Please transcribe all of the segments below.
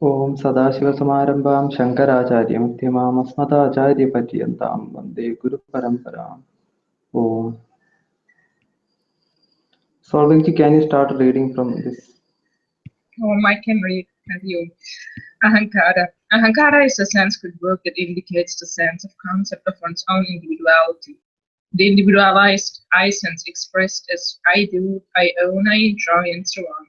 ॐ सदाशिवसमारम्भां शङ्कराचार्यमध्यमाम् अस्मदाचार्यपर्यन्तां वन्दे गुरुपरम्पराम्. ॐ. Solvingji, can you start reading from this? I can read with you. Ahankara. Ahankara is a Sanskrit word that indicates the sense of concept of one's own individuality. The individualized I sense expressed as I do, I own, I enjoy, and so on.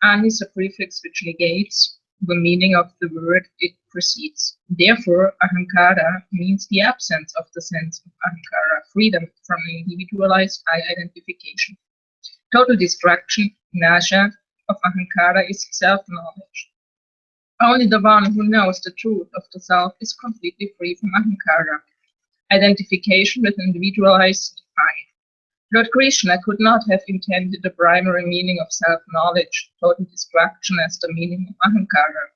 An is a prefix which negates the meaning of the word it precedes. Therefore, ahankara means the absence of the sense of ahankara, freedom from individualized I identification. Total destruction, nasha, of ahankara is self-knowledge. Only the one who knows the truth of the self is completely free from ahankara, identification with individualized I. Lord Krishna could not have intended the primary meaning of self-knowledge, total destruction, as the meaning of ahankara.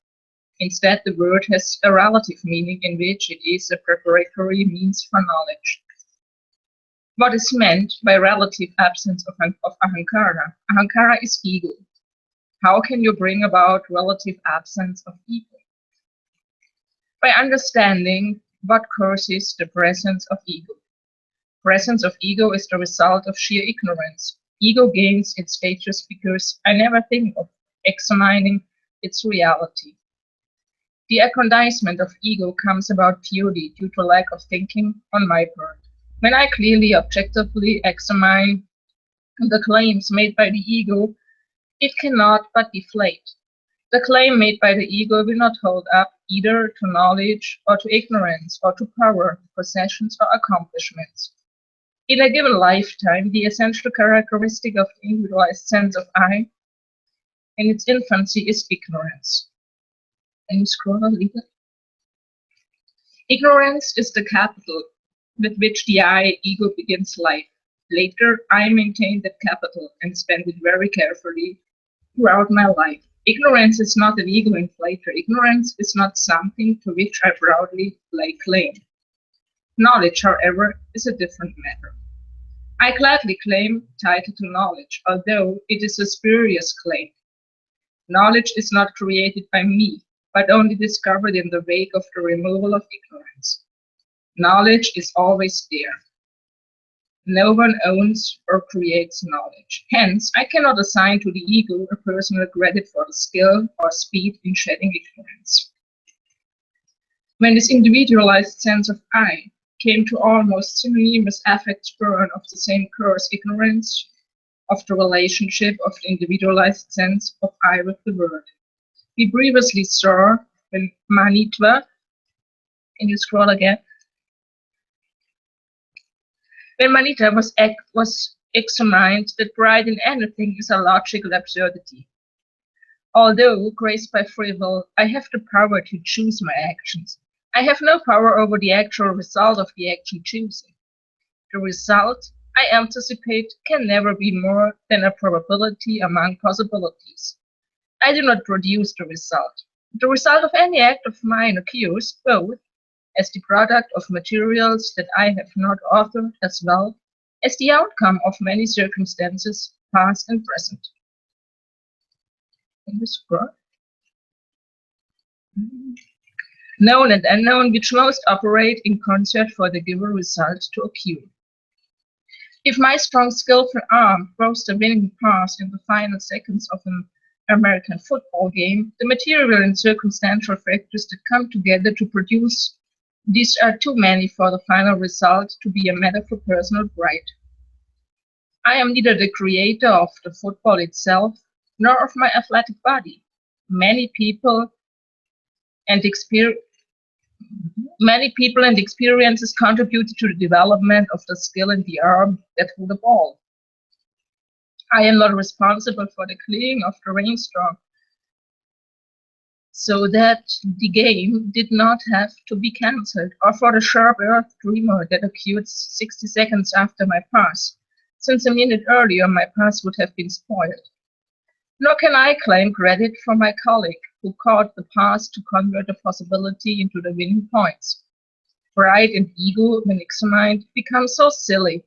Instead, the word has a relative meaning in which it is a preparatory means for knowledge. What is meant by relative absence of ahankara? Ahankara is ego. How can you bring about relative absence of ego? By understanding what causes the presence of ego. Presence of ego is the result of sheer ignorance. Ego gains its status because I never think of examining its reality. The aggrandizement of ego comes about purely due to lack of thinking on my part. When I clearly, objectively examine the claims made by the ego, it cannot but deflate. The claim made by the ego will not hold up either to knowledge or to ignorance or to power, possessions or accomplishments. In a given lifetime, the essential characteristic of the individualized sense of I in its infancy is ignorance. Can you scroll a little? Ignorance is the capital with which the I ego begins life. Later, I maintain that capital and spend it very carefully throughout my life. Ignorance is not an ego inflator. Ignorance is not something to which I proudly lay claim. Knowledge, however, is a different matter. I gladly claim title to knowledge, although it is a spurious claim. Knowledge is not created by me, but only discovered in the wake of the removal of ignorance. Knowledge is always there. No one owns or creates knowledge. Hence, I cannot assign to the ego a personal credit for the skill or speed in shedding ignorance. When this individualized sense of I came to almost synonymous affect burn of the same curse, ignorance of the relationship of the individualized sense of I with the world. We previously saw when Manitva, can you scroll again? When Manitva was examined, that pride in anything is a logical absurdity. Although graced by free will, I have the power to choose my actions. I have no power over the actual result of the action choosing. The result I anticipate can never be more than a probability among possibilities. I do not produce the result. The result of any act of mine occurs both as the product of materials that I have not authored as well as the outcome of many circumstances, past and present. Can you scroll? Known and unknown, which most operate in concert for the given result to occur. If my strong, skillful arm throws the winning pass in the final seconds of an American football game, the material and circumstantial factors that come together to produce these are too many for the final result to be a matter for personal pride. I am neither the creator of the football itself, nor of my athletic body. Many people and experiences contributed to the development of the skill in the arm that threw the ball. I am not responsible for the clearing of the rainstorm, so that the game did not have to be cancelled, or for the sharp earth tremor that occurred 60 seconds after my pass, since a minute earlier my pass would have been spoiled. Nor can I claim credit for my colleague who caught the pass to convert the possibility into the winning points. Pride and ego, when examined, become so silly.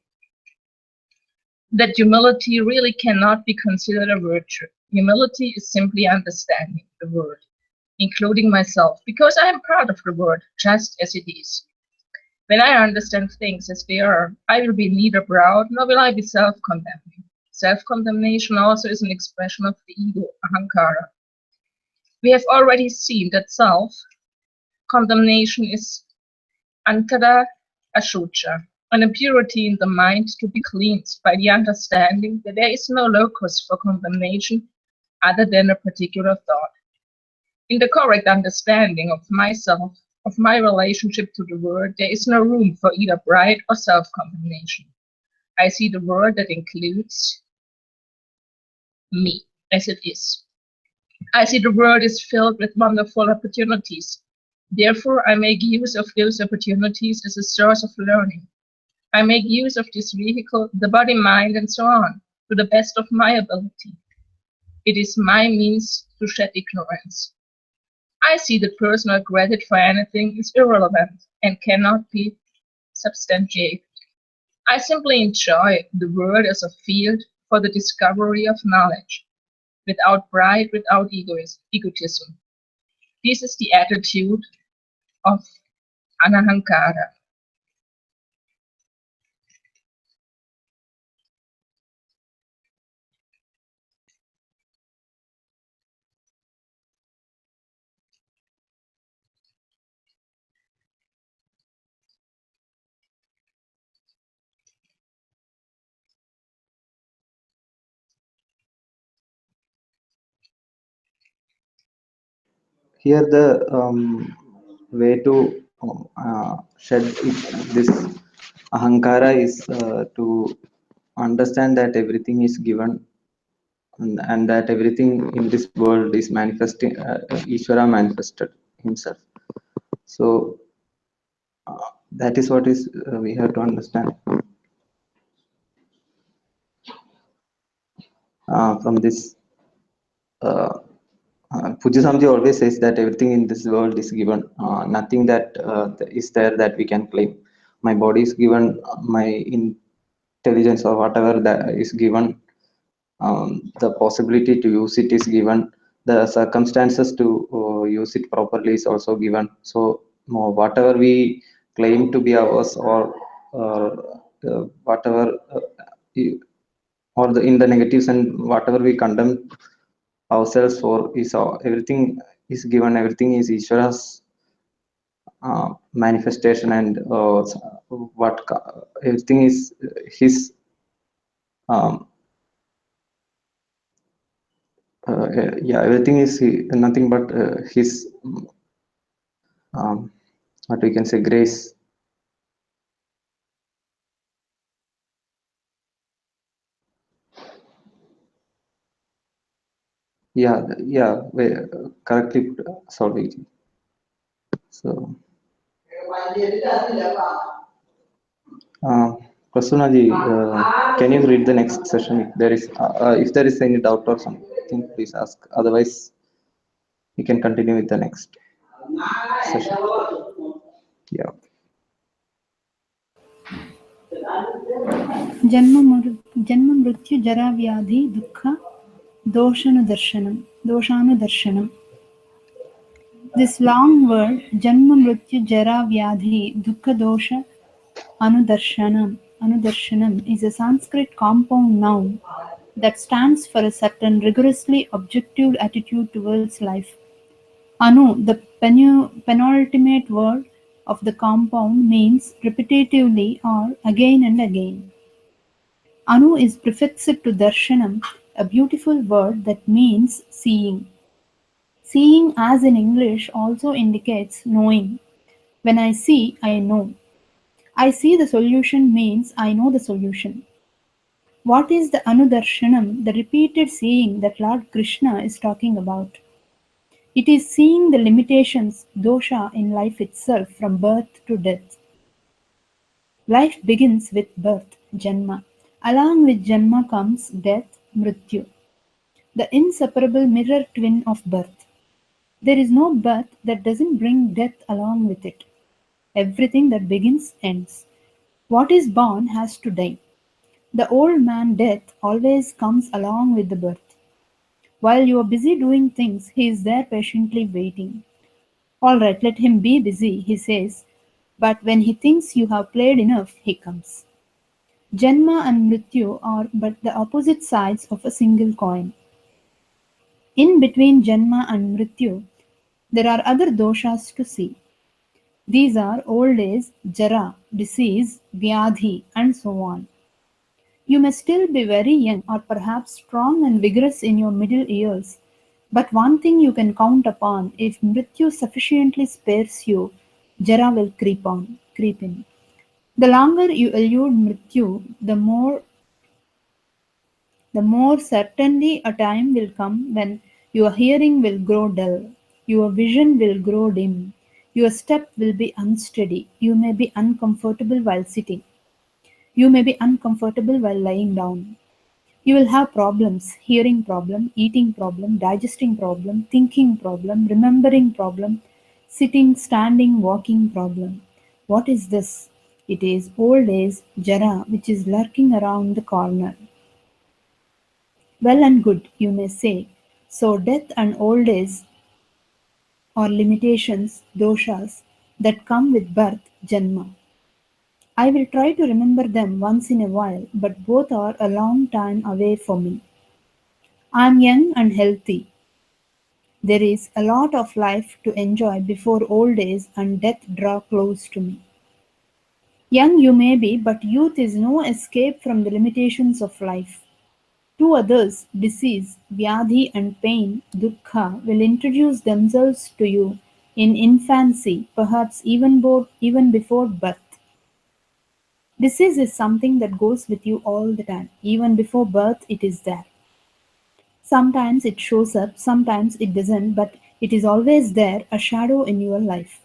that humility really cannot be considered a virtue. Humility is simply understanding the world, including myself, because I am part of the world just as it is. When I understand things as they are, I will be neither proud nor will I be self-condemning. Self-condemnation also is an expression of the ego, ahankara. We have already seen that self-condemnation is ankara ashucha, an impurity in the mind to be cleansed by the understanding that there is no locus for condemnation other than a particular thought. In the correct understanding of myself, of my relationship to the world, there is no room for either pride or self-condemnation. I see the world that includes me as it is. I see the world is filled with wonderful opportunities. Therefore, I make use of those opportunities as a source of learning. I make use of this vehicle, the body, mind, and so on, to the best of my ability. It is my means to shed ignorance. I see that personal credit for anything is irrelevant and cannot be substantiated. I simply enjoy the world as a field for the discovery of knowledge, without pride, without egotism. This is the attitude of anahankara. Here the way to shed this ahankara is to understand that everything is given, and that everything in this world is manifesting, Ishvara manifested himself. So that is what is we have to understand from this. Puja Samji always says that everything in this world is given. Nothing that is there that we can claim. My body is given, my intelligence or whatever that is given, the possibility to use it is given, the circumstances to use it properly is also given. So whatever we claim to be ours, or whatever or in the negatives, and whatever we condemn ourselves for, is everything is given, everything is Ishvara's manifestation, and everything is his um, yeah, everything is nothing but his um, what we can say, grace. Yeah, correctly put, Solveig. So Prasunna ji, can you read the next session? If there is any doubt or something, please ask, otherwise we can continue with the next session. Yeah. जन्म मृत्यु जरा व्याधि दुःख दोषानुदर्शनम. This long word janma mrityu jara vyadhi dukkha dosha anudarshanam is a Sanskrit compound noun that stands for a certain rigorously objective attitude towards life. Anu, the penultimate word of the compound, means repetitively or again and again. Anu is prefixed to darshanam, a beautiful word that means seeing. Seeing, as in English, also indicates knowing. When I see, I know. I see the solution means I know the solution. What is the anudarshanam, the repeated seeing that Lord Krishna is talking about? It is seeing the limitations, dosha, in life itself from birth to death. Life begins with birth, janma. Along with janma comes death, mrityu, the inseparable mirror twin of birth. There is no birth that doesn't bring death along with it. Everything that begins ends. What is born has to die. The old man death always comes along with the birth. While you are busy doing things, he is there patiently waiting. All right, let him be busy, he says, but when he thinks you have played enough, he comes. Janma and Mrityu are but the opposite sides of a single coin. In between Janma and Mrityu, there are other doshas to see. These are old age, Jara, disease, Vyadhi, and so on. You may still be very young or perhaps strong and vigorous in your middle years, but one thing you can count upon: if Mrityu sufficiently spares you, Jara will creep in. The longer you elude Mrityu, the more certainly a time will come when your hearing will grow dull, your vision will grow dim, your step will be unsteady, you may be uncomfortable while sitting, you may be uncomfortable while lying down. You will have problems: hearing problem, eating problem, digesting problem, thinking problem, remembering problem, sitting, standing, walking problem. What is this? It is old age, Jara, which is lurking around the corner. Well and good, you may say. So death and old age are limitations, doshas, that come with birth, Janma. I will try to remember them once in a while, but both are a long time away for me. I am young and healthy. There is a lot of life to enjoy before old age and death draw close to me. Young you may be, but youth is no escape from the limitations of life. Two others, disease, vyadhi and pain, dukkha, will introduce themselves to you in infancy, perhaps even before birth. Disease is something that goes with you all the time. Even before birth, it is there. Sometimes it shows up, sometimes it doesn't, but it is always there, a shadow in your life.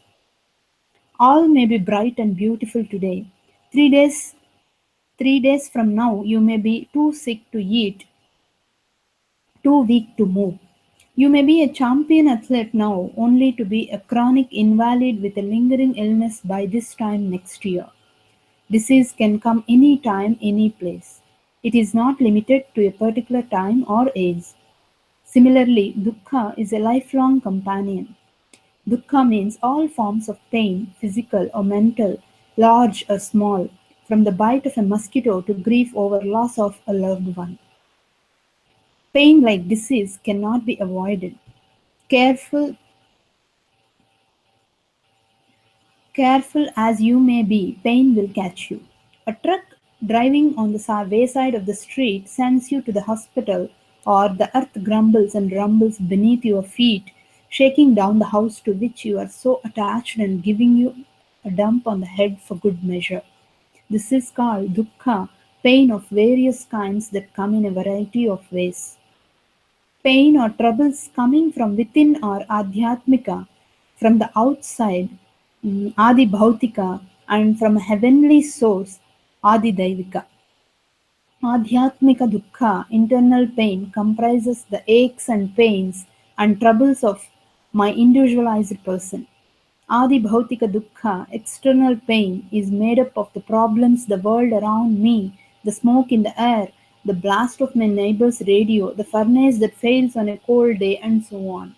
All may be bright and beautiful today. 3 days from now, you may be too sick to eat, too weak to move. You may be a champion athlete now, only to be a chronic invalid with a lingering illness by this time next year. Disease can come any time, any place. It is not limited to a particular time or age. Similarly, dukkha is a lifelong companion. Dukkha means all forms of pain, physical or mental, large or small, from the bite of a mosquito to grief over loss of a loved one. Pain, like disease, cannot be avoided. Careful Careful as you may be, pain will catch you. A truck driving on the wayside of the street sends you to the hospital, or the earth grumbles and rumbles beneath your feet, shaking down the house to which you are so attached and giving you a dump on the head for good measure. This is called dukkha, pain of various kinds that come in a variety of ways. Pain or troubles coming from within or adhyatmika, from the outside, adi bhautika, and from a heavenly source, adi daivika. Adhyatmika dukkha, internal pain, comprises the aches and pains and troubles of my individualized person. Adi bhautika dukkha, external pain, is made up of the problems the world around me, the smoke in the air, the blast of my neighbor's radio, the furnace that fails on a cold day, and so on.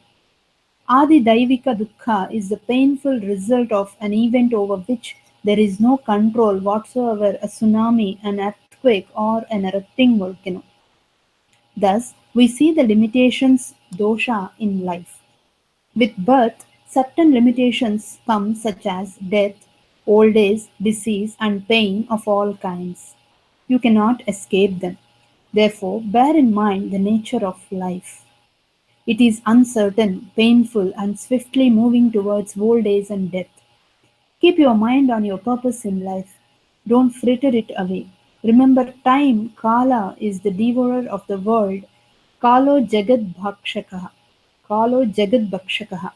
Adi daivika dukkha is the painful result of an event over which there is no control whatsoever: a tsunami, an earthquake, or an erupting volcano. Thus, we see the limitations dosha in life. With birth, certain limitations come, such as death, old age, disease, and pain of all kinds. You cannot escape them. Therefore, bear in mind the nature of life. It is uncertain, painful, and swiftly moving towards old age and death. Keep your mind on your purpose in life. Don't fritter it away. Remember, time, Kala, is the devourer of the world. Kalo Jagad Bhakshakaha. Kalo Jagad Bhakshakaha.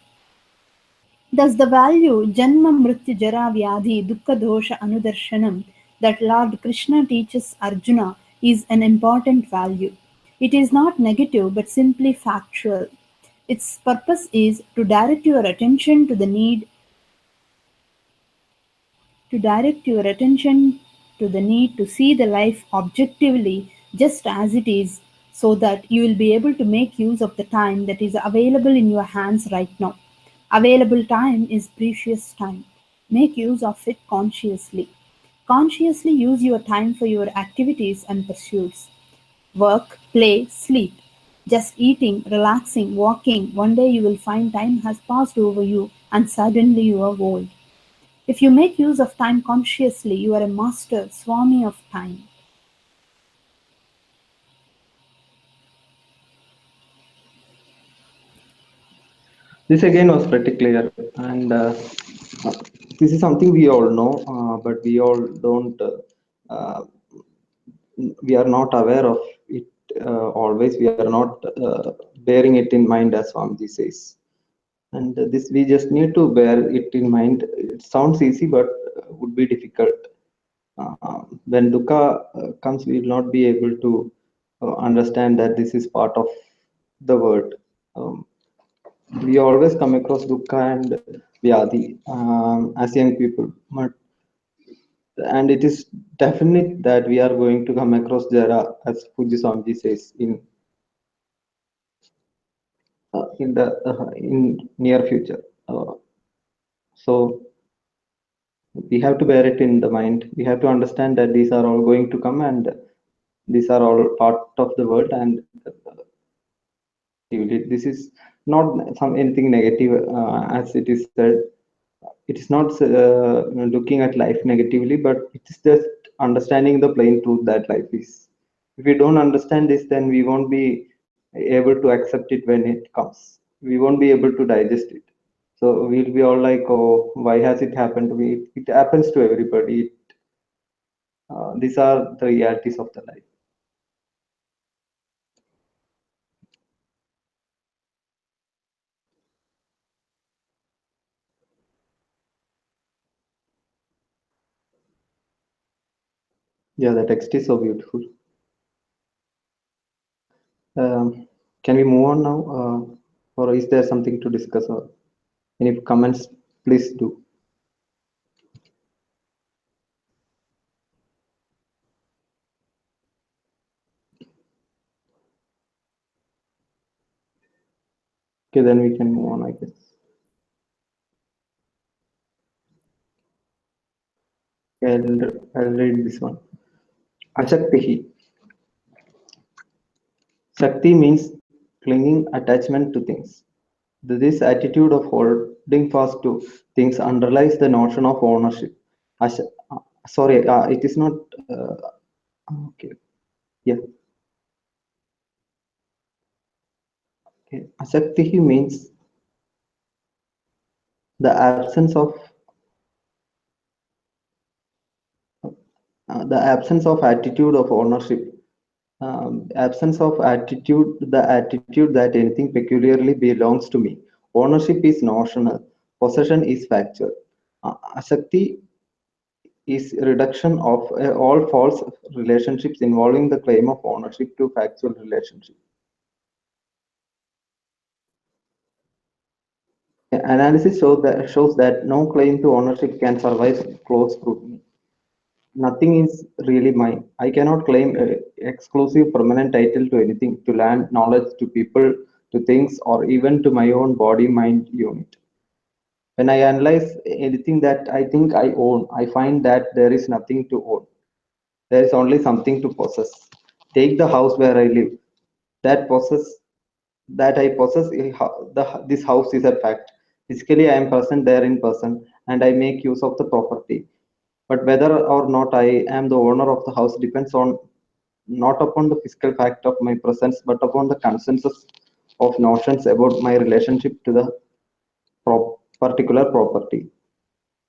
Thus the value Janma Mrityu Jara Vyadhi Dukkha Dosha Anudarshanam that Lord Krishna teaches Arjuna is an important value. It is not negative but simply factual. Its purpose is to direct your attention to to the need to see the life objectively just as it is, so that you will be able to make use of the time that is available in your hands right now. Available time is precious time. Make use of it consciously. Consciously use your time for your activities and pursuits. Work, play, sleep. Just eating, relaxing, walking. One day you will find time has passed over you and suddenly you are old. If you make use of time consciously, you are a master, Swami of time. This again was pretty clear, and this is something we all know, but we all don't. Uh, we are not aware of it always. We are not bearing it in mind, as Swamiji says. And this we just need to bear it in mind. It sounds easy, but would be difficult. When dukkha comes, we will not be able to understand that this is part of the world. Um, we always come across dukkha and vyadi as young people, but and it is definite that we are going to come across Jara, as Fuji Swamiji says, in near future. So we have to bear it in the mind. We have to understand that these are all going to come, and these are all part of the world. And this is not some anything negative, as it is said. It is not looking at life negatively, but it is just understanding the plain truth that life is. If we don't understand this, then we won't be able to accept it when it comes. We won't be able to digest it. So we'll be all like, oh, why has it happened to me? It happens to everybody. These are the realities of the life. Yeah, the text is so beautiful. Can we move on now? Or is there something to discuss? Or any comments, please do. Okay, then we can move on, I guess. I'll read this one. Ashaktihi. Shakti means clinging attachment to things. This attitude of holding fast to things underlies the notion of ownership. Ash- Sorry, it is not. Okay, yeah. Okay. Ashaktihi means the absence of attitude of ownership. Absence of attitude, the attitude that anything peculiarly belongs to me. Ownership is notional, possession is factual. Asakti is reduction of all false relationships involving the claim of ownership to factual relationship. Analysis shows that no claim to ownership can survive close scrutiny. Nothing is really mine. I cannot claim exclusive permanent title to anything, to land, knowledge, to people, to things, or even to my own body mind unit. When I analyze anything that I think I own, I find that there is nothing to own. There is only something to possess. Take the house where I live. That possess that I possess this house is a fact. Physically, I am present there in person, and I make use of the property. But whether or not I am the owner of the house depends on not upon the physical fact of my presence, but upon the consensus of notions about my relationship to the particular property.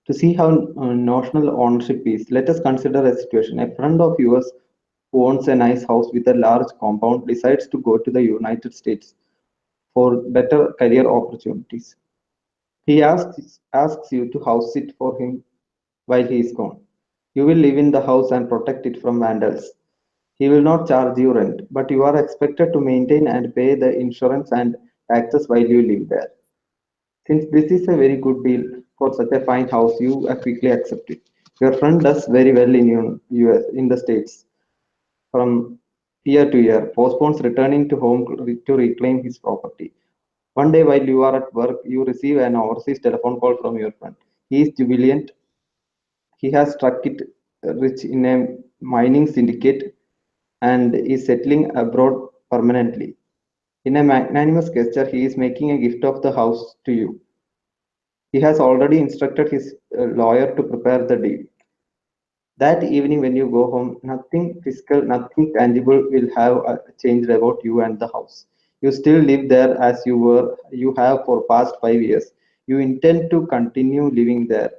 To see how notional ownership is, let us consider a situation. A friend of yours who owns a nice house with a large compound decides to go to the United States for better career opportunities. He asks you to house it for him while he is gone. You will live in the house and protect it from vandals. He will not charge you rent, but you are expected to maintain and pay the insurance and taxes while you live there. Since this is a very good deal for such a fine house, you quickly accept it. Your friend does very well in US, in the States, from year to year, postpones returning to home to reclaim his property. One day, while you are at work, you receive an overseas telephone call from your friend. He is jubilant. He has struck it rich in a mining syndicate and is settling abroad permanently. In a magnanimous gesture, he is making a gift of the house to you. He has already instructed his lawyer to prepare the deal. That evening, when you go home, nothing physical, nothing tangible will have changed about you and the house. You still live there as you have for past 5 years. You intend to continue living there.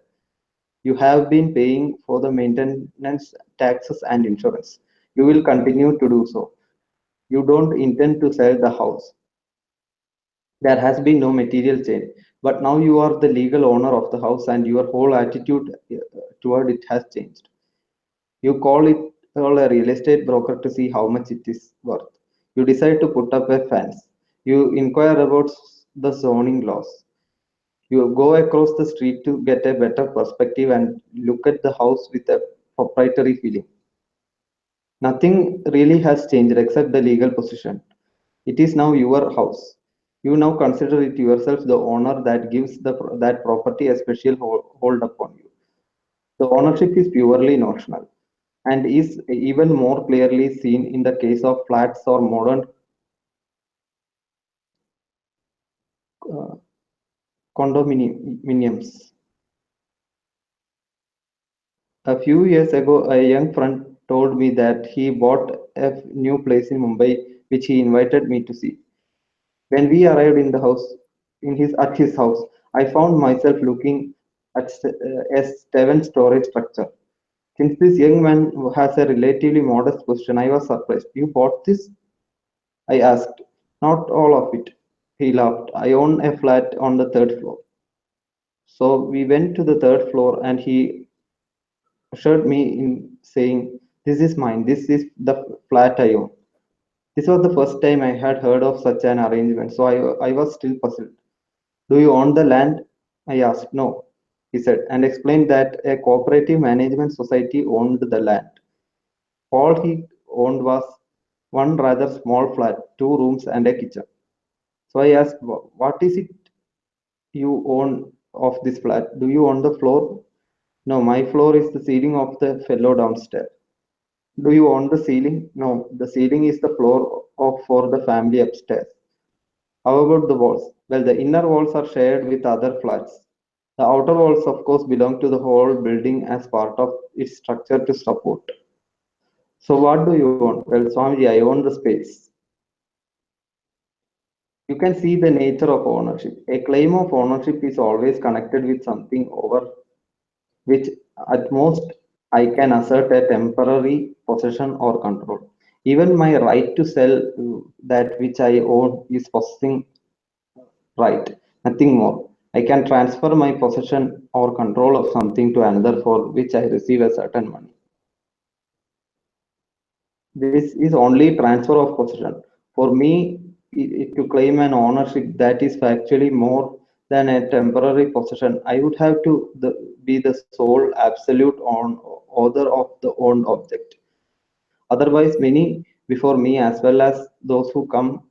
You have been paying for the maintenance, taxes, and insurance. You will continue to do so. You don't intend to sell the house. There has been no material change, but now you are the legal owner of the house, and your whole attitude toward it has changed. You call a real estate broker to see how much it is worth. You decide to put up a fence. You inquire about the zoning laws. You go across the street to get a better perspective and look at the house with a proprietary feeling. Nothing really has changed except the legal position. It is now your house. You now consider it yourself the owner that gives that property a special hold upon you. The ownership is purely notional and is even more clearly seen in the case of flats or modern uh, condominiums. A few years ago, a young friend told me that he bought a new place in Mumbai, which he invited me to see. When we arrived in the house, at his house, I found myself looking at a seven-story structure. Since this young man has a relatively modest position, I was surprised. You bought this? I asked. Not all of it. He laughed. I own a flat on the third floor. So we went to the third floor and he assured me in saying, "This is mine. This is the flat I own." This was the first time I had heard of such an arrangement, so I was still puzzled. Do you own the land? I asked. No, he said, and explained that a cooperative management society owned the land. All he owned was one rather small flat, 2 rooms and a kitchen. So I asked, "What is it you own of this flat? Do you own the floor?" No, my floor is the ceiling of the fellow downstairs. Do you own the ceiling? No, the ceiling is the floor for the family upstairs. How about the walls? Well, the inner walls are shared with other flats. The outer walls, of course, belong to the whole building as part of its structure to support. So, what do you own? Well, Swamiji, I own the space. You can see the nature of ownership. A claim of ownership is always connected with something over which, at most, I can assert a temporary possession or control. Even my right to sell that which I own is possessing right, nothing more. I can transfer my possession or control of something to another for which I receive a certain money. This is only transfer of possession. For me, to claim an ownership that is factually more than a temporary possession, I would have to be the sole absolute author of the owned object. Otherwise, many before me, as well as those who come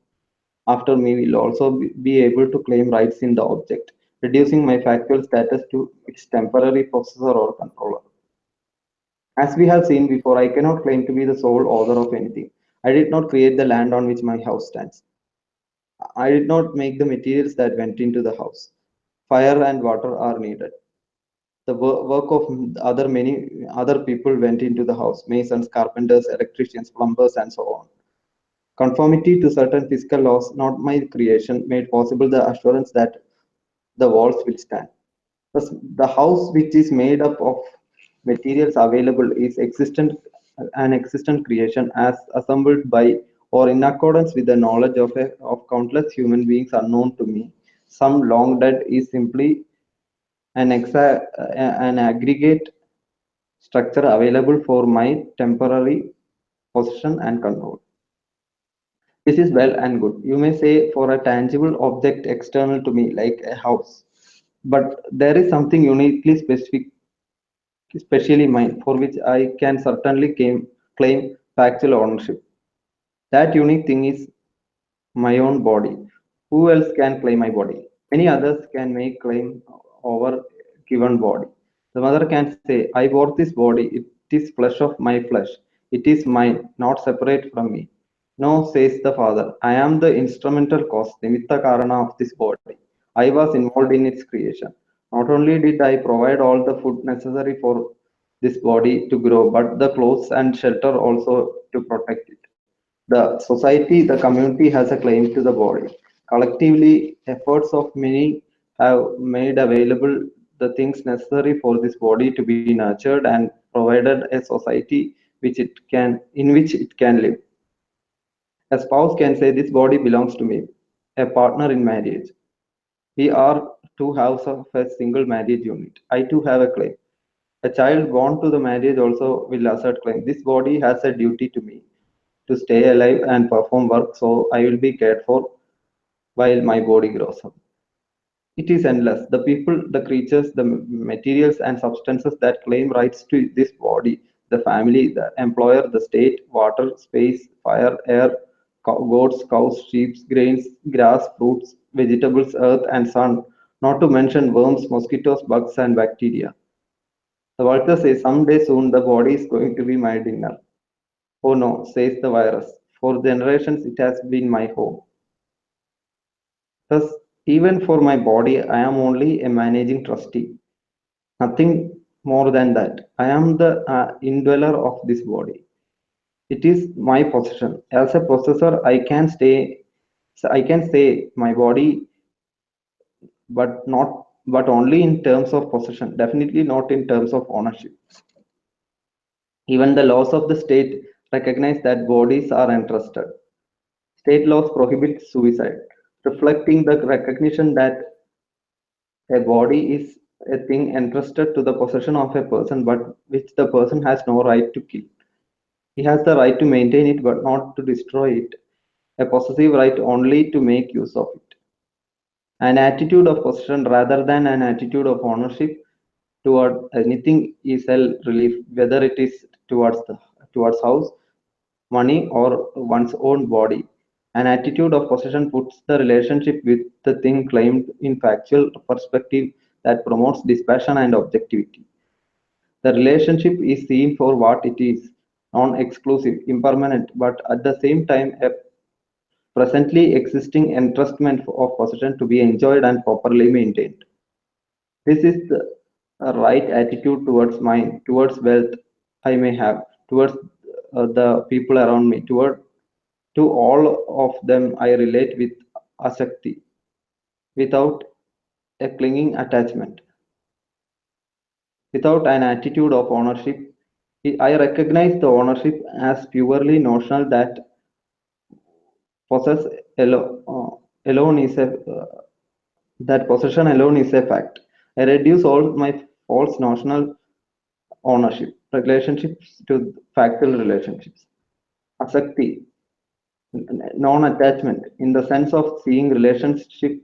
after me, will also be able to claim rights in the object, reducing my factual status to its temporary possessor or controller. As we have seen before, I cannot claim to be the sole author of anything. I did not create the land on which my house stands. I did not make the materials that went into the house. Fire and water are needed. The work of many other people went into the house: masons, carpenters, electricians, plumbers, and so on. Conformity to certain physical laws, not my creation, made possible the assurance that the walls will stand. Thus, the house, which is made up of materials available, is an existent creation as assembled by or in accordance with the knowledge of countless human beings unknown to me. Some long dead is simply an aggregate structure available for my temporary possession and control. This is well and good. You may say for a tangible object external to me, like a house. But there is something uniquely specific especially mine, for which I can certainly claim factual ownership. That unique thing is my own body. Who else can claim my body? Many others can make claim over given body. The mother can say, I bought this body, it is flesh of my flesh. It is mine, not separate from me. No, says the father, I am the instrumental cause, Nimitta Karana of this body. I was involved in its creation. Not only did I provide all the food necessary for this body to grow, but the clothes and shelter also to protect it. The society, the community has a claim to the body. Collectively, efforts of many have made available the things necessary for this body to be nurtured and provided a society in which it can live. A spouse can say, this body belongs to me, a partner in marriage. We are two halves of a single marriage unit. I too have a claim. A child born to the marriage also will assert claim. This body has a duty to me to stay alive and perform work, so I will be cared for while my body grows up. It is endless. The people, the creatures, the materials and substances that claim rights to this body, the family, the employer, the state, water, space, fire, air, goats, cows, sheep, grains, grass, fruits, vegetables, earth, and sun, not to mention worms, mosquitoes, bugs, and bacteria. The vulture says, someday soon the body is going to be my dinner. Oh no, says the virus. For generations it has been my home. Thus, even for my body, I am only a managing trustee, nothing more than that. I am the indweller of this body. It is my possession. As a possessor, I can say my body, but only in terms of possession, definitely not in terms of ownership. Even the laws of the state recognize that bodies are entrusted. State laws prohibit suicide, reflecting the recognition that a body is a thing entrusted to the possession of a person, but which the person has no right to kill. He has the right to maintain it, but not to destroy it. A possessive right only to make use of it. An attitude of possession rather than an attitude of ownership toward anything is a relief, whether it is towards house, money, or one's own body. An attitude of possession puts the relationship with the thing claimed in factual perspective that promotes dispassion and objectivity. The relationship is seen for what it is, non-exclusive, impermanent, but at the same time a presently existing entrustment of possession to be enjoyed and properly maintained. This is the right attitude towards mine, towards wealth I may have, towards the people around me, to all of them I relate with asakti, without a clinging attachment, without an attitude of ownership. I recognize the ownership as purely notional that possess alone is a that possession alone is a fact. I reduce all my false notional ownership relationships to factual relationships. Asakti, non-attachment, in the sense of seeing relationship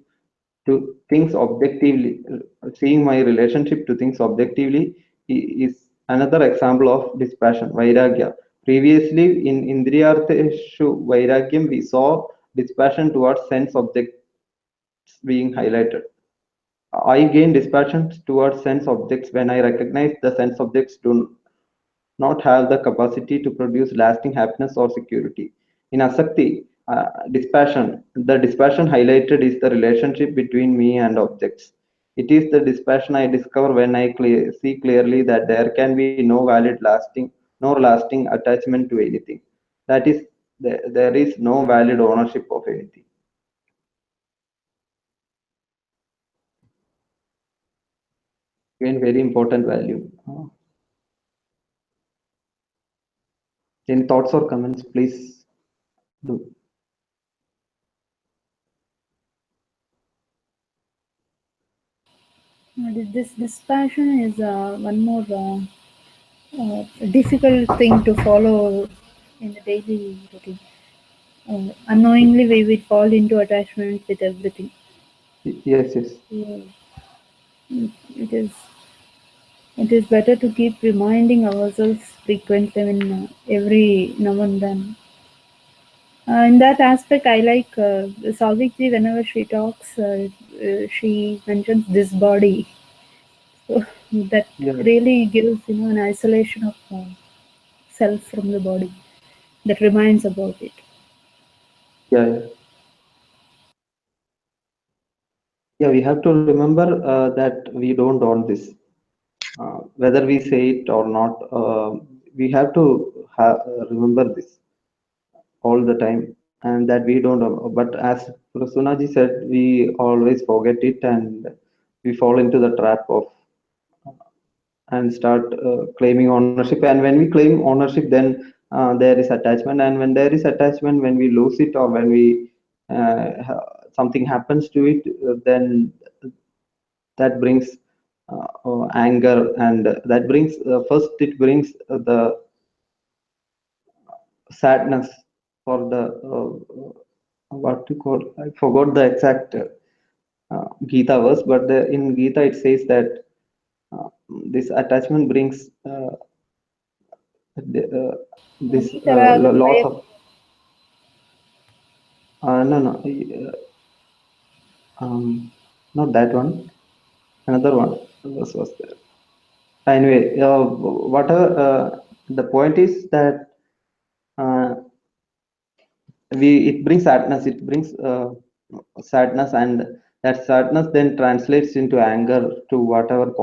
to things objectively, seeing my relationship to things objectively is another example of dispassion, vairagya. Previously, in Indriyartheshu Vairagyam, we saw dispassion towards sense objects being highlighted. I gain dispassion towards sense objects when I recognize the sense objects do not have the capacity to produce lasting happiness or security. In Asakti, the dispassion highlighted is the relationship between me and objects. It is the dispassion I discover when I see clearly that there can be no lasting attachment to anything. That is, there is no valid ownership of anything. Again, very important value. Any thoughts or comments, please do. This dispassion is one more difficult thing to follow in the daily routine. Unknowingly, we will fall into attachment with everything. Yes, yes. Yeah, it is It is better to keep reminding ourselves frequently every now and then. In that aspect, I like Savitri. Whenever she talks, she mentions this body. So that Yeah, really gives an isolation of self from the body. That reminds about it. yeah, yeah. Yeah, we have to remember that we don't own this. Whether we say it or not, we have to remember this all the time, and that we don't know. But as Sunaji said, we always forget it, and we fall into the trap of and start claiming ownership. And when we claim ownership, then there is attachment, and when there is attachment, when we lose it or when we something happens to it, then that brings anger, and that brings first it brings the sadness for the what to call, I forgot the exact Gita verse, but in Gita it says that uh, this attachment brings this Vitaraga loss Bhaya. of no, no, not that one, another one was there. Anyway, whatever, the point is that uh, we it brings sadness, it brings sadness, and that sadness then translates into anger to whatever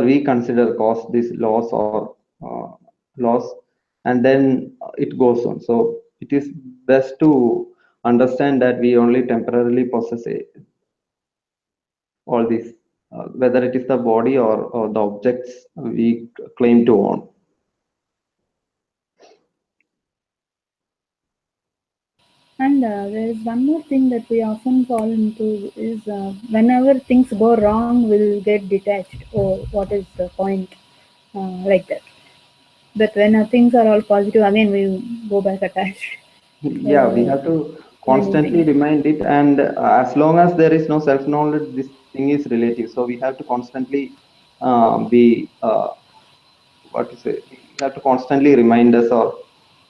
we consider caused this loss or uh, loss, and then it goes on. So it is best to understand that we only temporarily possess all these, whether it is the body or the objects we claim to own. And there is one more thing that we often fall into is whenever things go wrong, we'll get detached. Oh, what is the point? Like that. But when things are all positive, again we go back attached. Yeah, we So have to constantly limiting. remind it, and as long as there is no self knowledge, this thing is relative. So we have to constantly be what to say. We have to constantly remind us or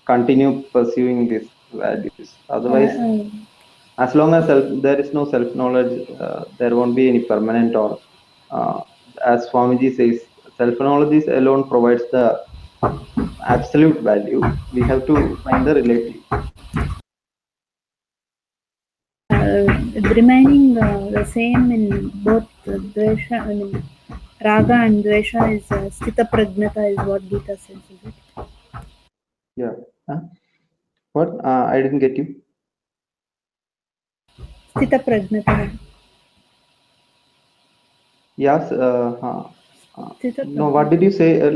continue pursuing these values. Otherwise, Uh, as long as there is no self knowledge, there won't be any permanent or uh, as Swamiji says, self knowledge alone provides the absolute value. We have to find the relative. remaining the same in both Dvesha, I mean, Raga and Dvesha is Sthita Pragnata is what Gita says, is it? Yeah. Huh? What? I didn't get you. Sthita Pragnata. Yes. Sthita No. What did Pragnata. you say? Yeah.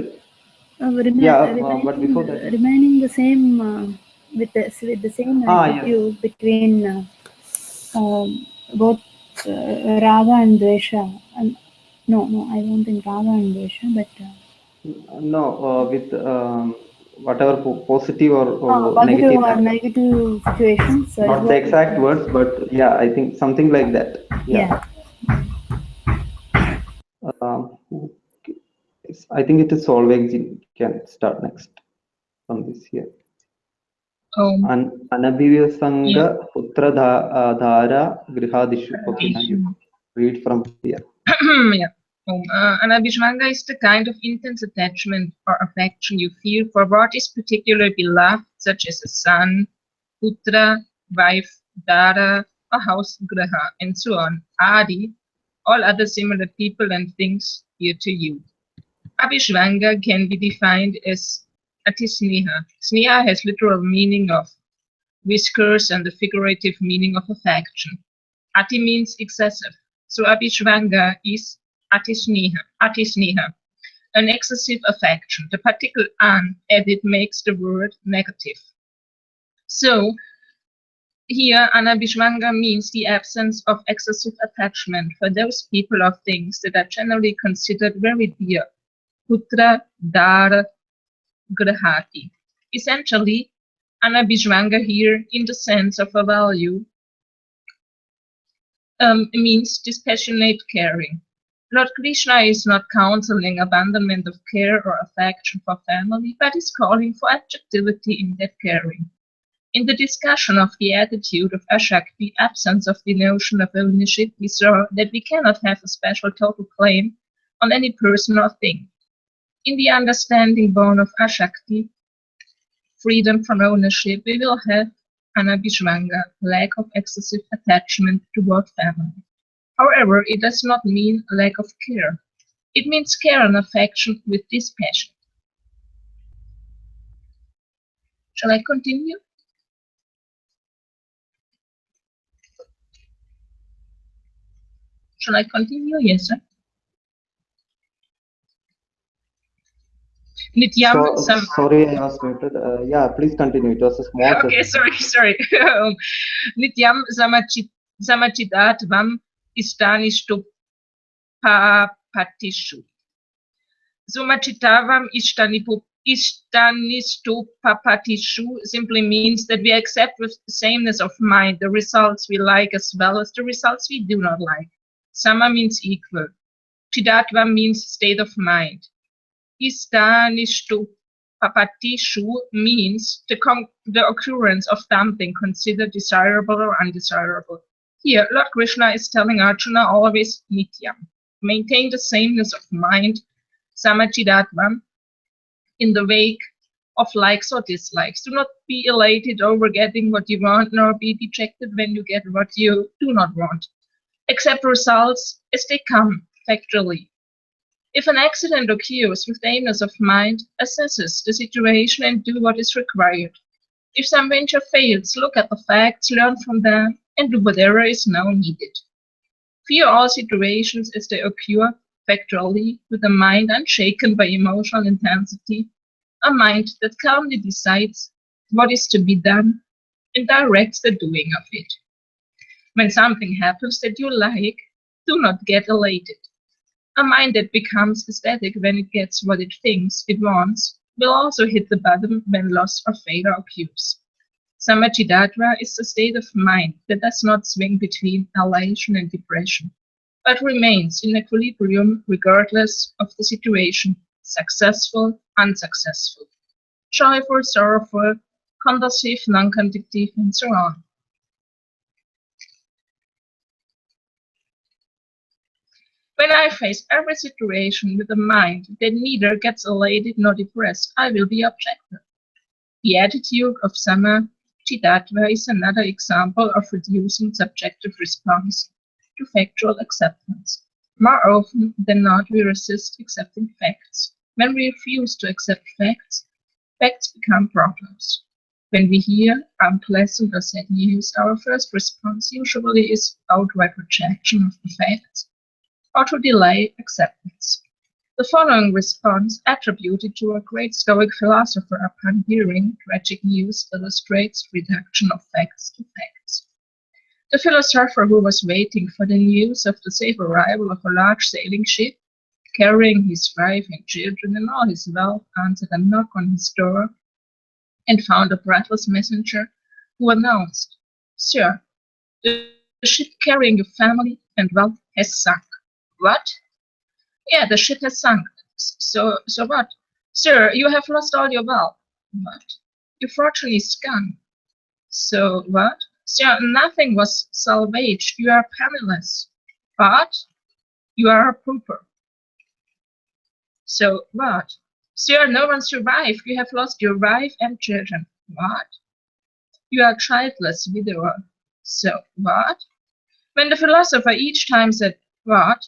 But Remaining, before that. remaining the same with the same Yes. attitude between both Raga and Dvesha. No, I don't think Raga and Dvesha, but No. With whatever positive or positive negative or happens. negative situations is Not the what we exact can. words, but yeah, I think something like that. Yeah. Yeah. Okay. I think it is Solveig can start next from this here. Yeah. Anabhivasanga putra dhara grihadishu. Okay, now you Addition. read from here. Yeah. Anabhishvanga is the kind of intense attachment or affection you feel for what is particularly beloved, such as a son, putra, wife, dara, a house, graha, and so on. Adi, all other similar people and things dear to you. Abhishvanga can be defined as atisneha. Sneha has literal meaning of whiskers and the figurative meaning of affection. Ati means excessive. So Abhishvanga is atisneha, an excessive affection. The particle an added makes the word negative. So here Anabhishvanga means the absence of excessive attachment for those people or things that are generally considered very dear. Putra, Dara, Grahati. Essentially, Anabhishvanga here, in the sense of a value, means dispassionate caring. Lord Krishna is not counseling abandonment of care or affection for family, but is calling for objectivity in that caring. In the discussion of the attitude of Ashakti, absence of the notion of ownership, we saw that we cannot have a special total claim on any person or thing. In the understanding born of Ashakti, freedom from ownership, we will have anabhishvanga, lack of excessive attachment toward family. However, it does not mean lack of care. It means care and affection with dispassion. Shall I continue? Shall I continue? Yes, sir. Nityam Sorry, I was muted. Yeah, please continue. It was a small Okay, sorry. Nityam samachidatvam istanistu papatishu. Sumachitavam istanistu papatishu simply means that we accept with the sameness of mind the results we like as well as the results we do not like. Sama means equal. Chidatvam means state of mind. Istanishtu papatishu means the occurrence of something considered desirable or undesirable. Here, Lord Krishna is telling Arjuna always nityam. Maintain the sameness of mind, samachidatvam, in the wake of likes or dislikes. Do not be elated over getting what you want, nor be dejected when you get what you do not want. Accept results as they come, factually. If an accident occurs with sameness of mind, assesses the situation and do what is required. If some venture fails, look at the facts, learn from them, and do whatever is now needed. View all situations as they occur, factually, with a mind unshaken by emotional intensity, a mind that calmly decides what is to be done and directs the doing of it. When something happens that you like, do not get elated. A mind that becomes ecstatic when it gets what it thinks it wants will also hit the bottom when loss or failure occurs. Samachidatva is the state of mind that does not swing between elation and depression, but remains in equilibrium regardless of the situation, successful, unsuccessful, joyful, sorrowful, conducive, non-conductive, and so on. When I face every situation with a mind that neither gets elated nor depressed, I will be objective. The attitude of Samachidatva is another example of reducing subjective response to factual acceptance. More often than not, we resist accepting facts. When we refuse to accept facts, facts become problems. When we hear unpleasant or sad news, our first response usually is outright rejection of the facts, or to delay acceptance. The following response, attributed to a great Stoic philosopher upon hearing tragic news, illustrates reduction of facts to facts. The philosopher, who was waiting for the news of the safe arrival of a large sailing ship, carrying his wife and children and all his wealth, answered a knock on his door and found a breathless messenger who announced, "Sir, the ship carrying your family and wealth has sunk." "What?" "Yeah, the ship has sunk." So what?" "Sir, you have lost all your wealth." "What?" "Your fortune is gone." "So what?" "Sir, nothing was salvaged. You are penniless." "But you are a pauper." "So what?" "Sir, no one survived. You have lost your wife and children." "What?" "You are childless widower." "So what?" When the philosopher each time said, "What?"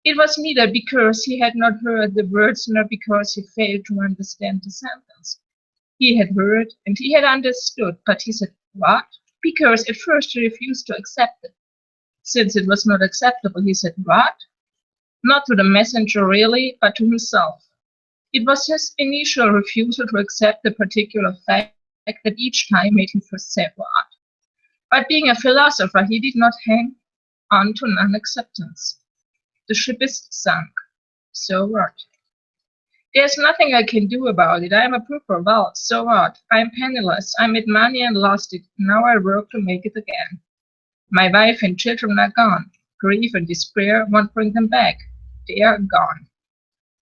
it was neither because he had not heard the words nor because he failed to understand the sentence. He had heard and he had understood, but he said, "What?" because at first he refused to accept it. Since it was not acceptable, he said, "What?" Not to the messenger really, but to himself. It was his initial refusal to accept the particular fact that each time made him first say, "What?" But being a philosopher, he did not hang on to non-acceptance. The ship is sunk. So what? There's nothing I can do about it. I am a pauper. Well, so what? I am penniless. I made money and lost it. Now I work to make it again. My wife and children are gone. Grief and despair won't bring them back. They are gone.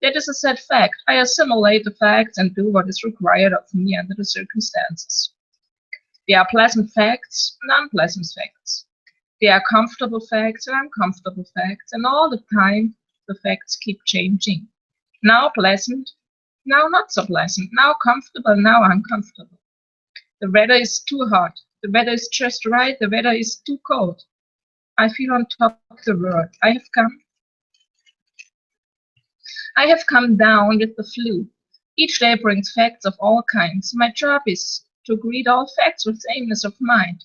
That is a sad fact. I assimilate the facts and do what is required of me under the circumstances. They are pleasant facts and unpleasant facts. They are comfortable facts and uncomfortable facts, and all the time the facts keep changing. Now pleasant, now not so pleasant, now comfortable, now uncomfortable. The weather is too hot, the weather is just right, the weather is too cold. I feel on top of the world. I have come down with the flu. Each day brings facts of all kinds. My job is to greet all facts with sameness of mind.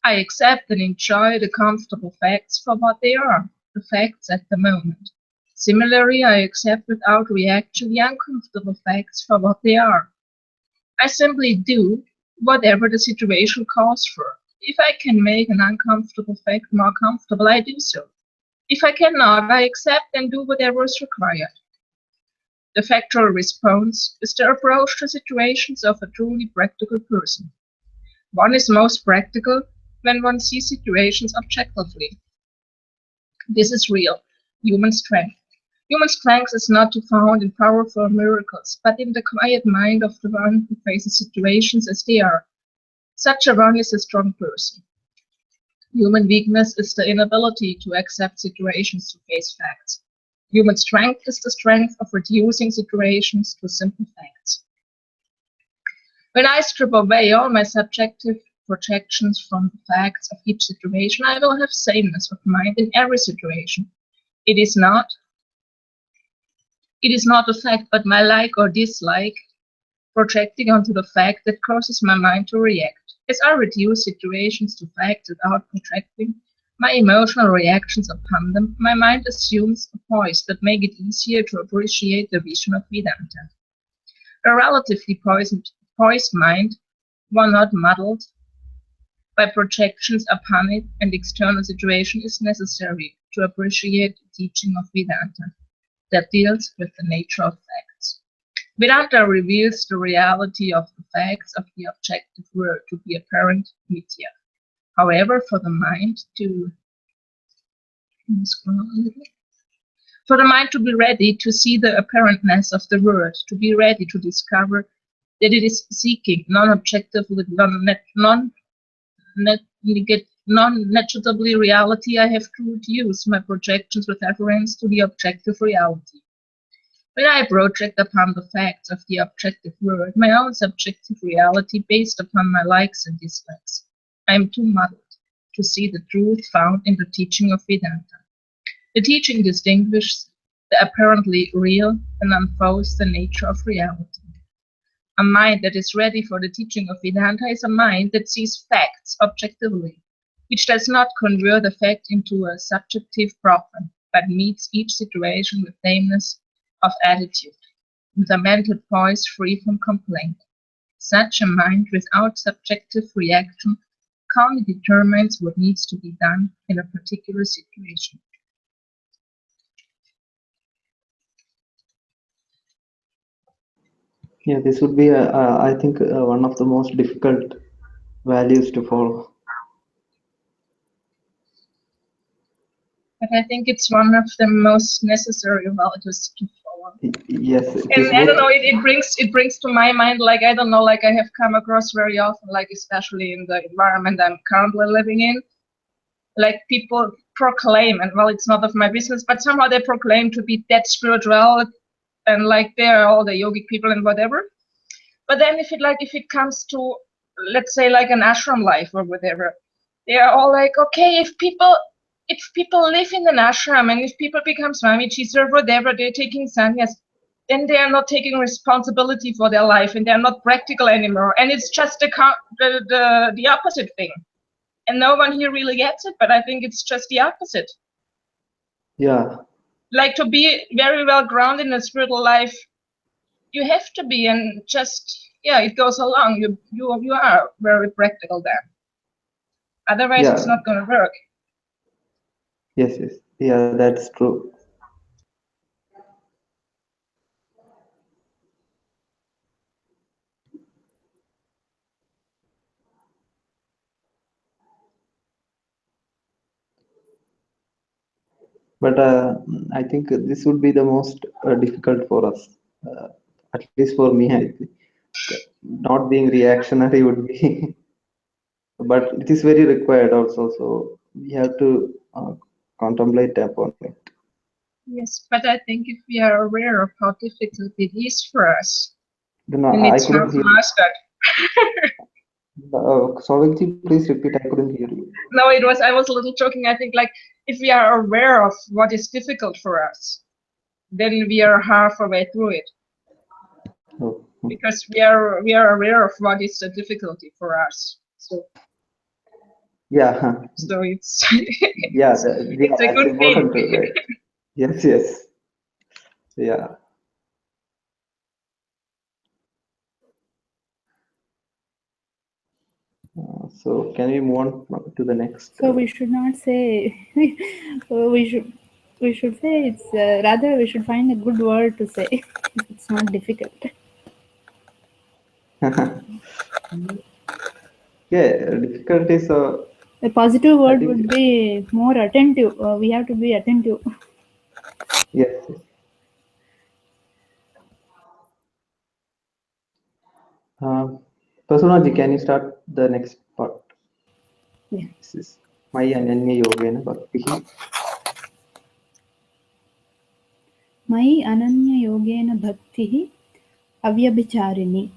I accept and enjoy the comfortable facts for what they are, the facts at the moment. Similarly, I accept without reaction the uncomfortable facts for what they are. I simply do whatever the situation calls for. If I can make an uncomfortable fact more comfortable, I do so. If I cannot, I accept and do whatever is required. The factual response is the approach to situations of a truly practical person. One is most practical when one sees situations objectively. This is real, human strength. Human strength is not to found in powerful miracles, but in the quiet mind of the one who faces situations as they are. Such a one is a strong person. Human weakness is the inability to accept situations to face facts. Human strength is the strength of reducing situations to simple facts. When I strip away all my subjective projections from the facts of each situation, I will have sameness of mind in every situation. It is not a fact, but my like or dislike projecting onto the fact that causes my mind to react. As I reduce situations to facts without projecting my emotional reactions upon them, my mind assumes a poise that makes it easier to appreciate the vision of Vedanta. A relatively poised mind, one not muddled by projections upon it and external situation, is necessary to appreciate the teaching of Vedanta that deals with the nature of facts. Vedanta reveals the reality of the facts of the objective world to be apparent mithya. However, for the mind to be ready to see the apparentness of the world, to be ready to discover that it is seeking non-objectively, non-negatibly reality, I have to reduce my projections with reference to the objective reality. When I project upon the facts of the objective world my own subjective reality based upon my likes and dislikes, I am too muddled to see the truth found in the teaching of Vedanta. The teaching distinguishes the apparently real and unfolds the nature of reality. A mind that is ready for the teaching of Vedanta is a mind that sees facts objectively, which does not convert the fact into a subjective problem, but meets each situation with sameness of attitude, with a mental poise free from complaint. Such a mind without subjective reaction calmly determines what needs to be done in a particular situation. Yeah, this would be, I think, one of the most difficult values to follow. But I think it's one of the most necessary values to follow. Yes, and I don't know, it brings to my mind, like, I don't know, like I have come across very often, like especially in the environment I'm currently living in, like people proclaim, and well, it's not of my business, but somehow they proclaim to be that spiritual, and like they're all the yogic people and whatever. But then if it comes to, let's say, like an ashram life or whatever, they are all like, okay, if people live in an ashram and if people become Swamichis or whatever, they're taking sannyas, then they are not taking responsibility for their life and they're not practical anymore. And it's just the opposite thing. And no one here really gets it, but I think it's just the opposite. Yeah. Like, to be very well grounded in a spiritual life, you have to be, and just, yeah, it goes along. You are very practical there. Otherwise, it's not going to work. Yes. Yeah, that's true. But I think this would be the most difficult for us. At least for me, I think not being reactionary would be, but it is very required also. So we have to contemplate upon it. Yes, but I think if we are aware of how difficult it is for us, Then then I it's couldn't not hear you. mastered. Solanki, please repeat. I couldn't hear you. No, I was a little joking. I think like if we are aware of what is difficult for us, then we are halfway through it. Oh, Because we are aware of what is the difficulty for us. yeah, So it's yeah, yeah. it's a That's good thing. important too, right? Yes, yes, yeah. So can we move on to the next? So we should not say we should say it's rather we should find a good word to say. It's not difficult. Yeah, difficulties. A positive I word think would be more attentive. We have to be attentive. yes. Yes. Personaji, can you start the next part? Yeah. This is Maya Ananya Yogena Bhakti. Mai ananya yogena bhaktihi avyabhicharini.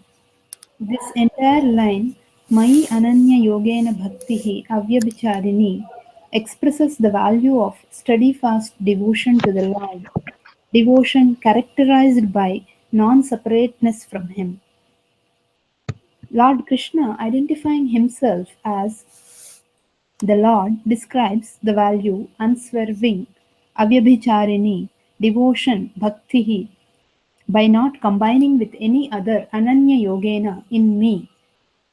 This entire line, Mai Ananya Yogena Bhaktihi Avyabhicharini, expresses the value of steadfast devotion to the Lord, devotion characterized by non-separateness from Him. Lord Krishna, identifying Himself as the Lord, describes the value unswerving Avyabhicharini, devotion, Bhaktihi, by not combining with any other Ananya Yogena in me,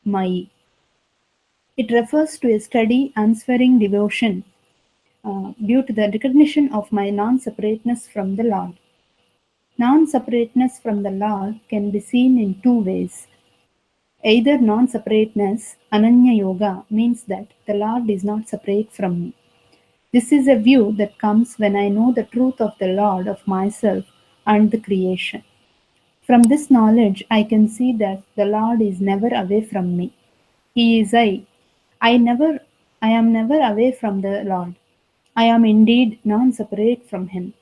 Mai. It refers to a steady, unswerving devotion due to the recognition of my non-separateness from the Lord. Non-separateness from the Lord can be seen in two ways. Either non-separateness, Ananya Yoga, means that the Lord is not separate from me. This is a view that comes when I know the truth of the Lord, of myself, and the creation. From this knowledge, I can see that the Lord is never away from me. He is I. I am never away from the Lord. I am indeed non-separate from Him.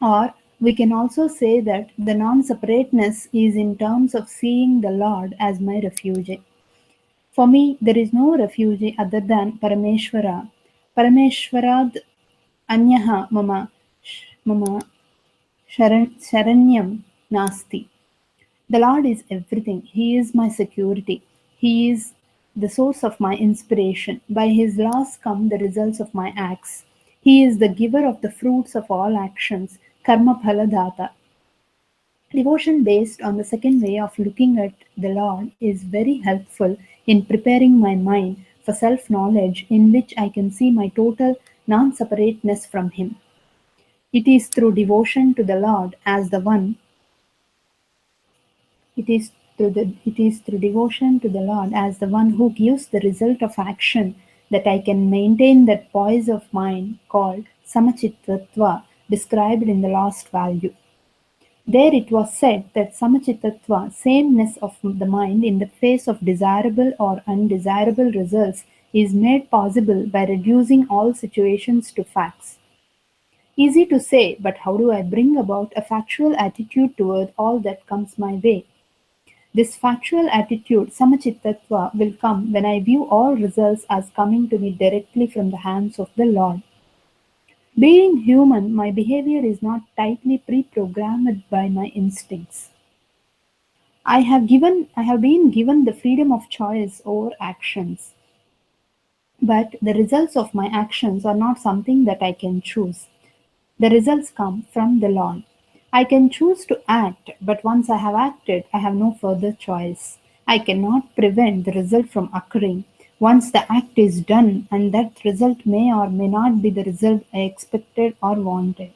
Or we can also say that the non-separateness is in terms of seeing the Lord as my refuge. For me, there is no refuge other than Parameshwara. Parameshwarad anyaha mama sharanyam nasti. The Lord is everything. He is my security. He is the source of my inspiration. By His laws come the results of my acts. He is the giver of the fruits of all actions, karma phaladata. Devotion based on the second way of looking at the Lord is very helpful in preparing my mind for self knowledge in which I can see my total non separateness from Him. It is through devotion to the Lord as the one It is through devotion to the Lord as the one who gives the result of action that I can maintain that poise of mind called samachittatva described in the last value. There it was said that samachittatva, sameness of the mind in the face of desirable or undesirable results, is made possible by reducing all situations to facts. Easy to say, but how do I bring about a factual attitude toward all that comes my way? This factual attitude, samachittatva, will come when I view all results as coming to me directly from the hands of the Lord. Being human, my behavior is not tightly pre-programmed by my instincts. I have been given the freedom of choice over actions, but the results of my actions are not something that I can choose. The results come from the Lord. I can choose to act, but once I have acted, I have no further choice. I cannot prevent the result from occurring. Once the act is done, and that result may or may not be the result I expected or wanted.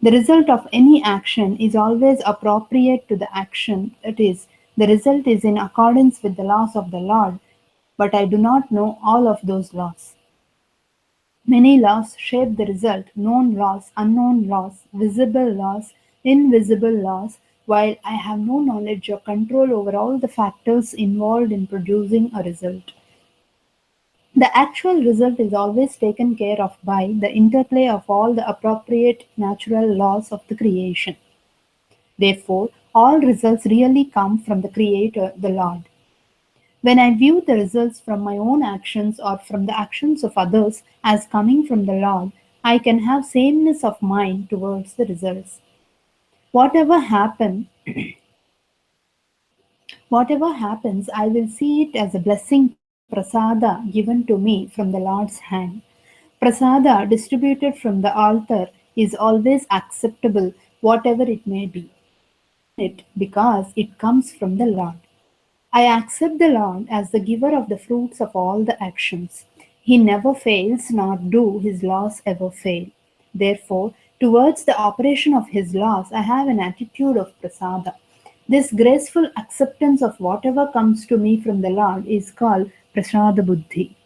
The result of any action is always appropriate to the action, that is, the result is in accordance with the laws of the Lord, but I do not know all of those laws. Many laws shape the result: known laws, unknown laws, visible laws, invisible laws, while I have no knowledge or control over all the factors involved in producing a result. The actual result is always taken care of by the interplay of all the appropriate natural laws of the creation. Therefore, all results really come from the Creator, the Lord. When I view the results from my own actions or from the actions of others as coming from the Lord, I can have sameness of mind towards the results. Whatever happen, whatever happens, I will see it as a blessing prasada given to me from the Lord's hand. Prasada distributed from the altar is always acceptable, whatever it may be, it because it comes from the Lord. I accept the Lord as the giver of the fruits of all the actions. He never fails, nor do his laws ever fail. Therefore, towards the operation of his laws, I have an attitude of prasada. This graceful acceptance of whatever comes to me from the Lord is called prasada buddhi.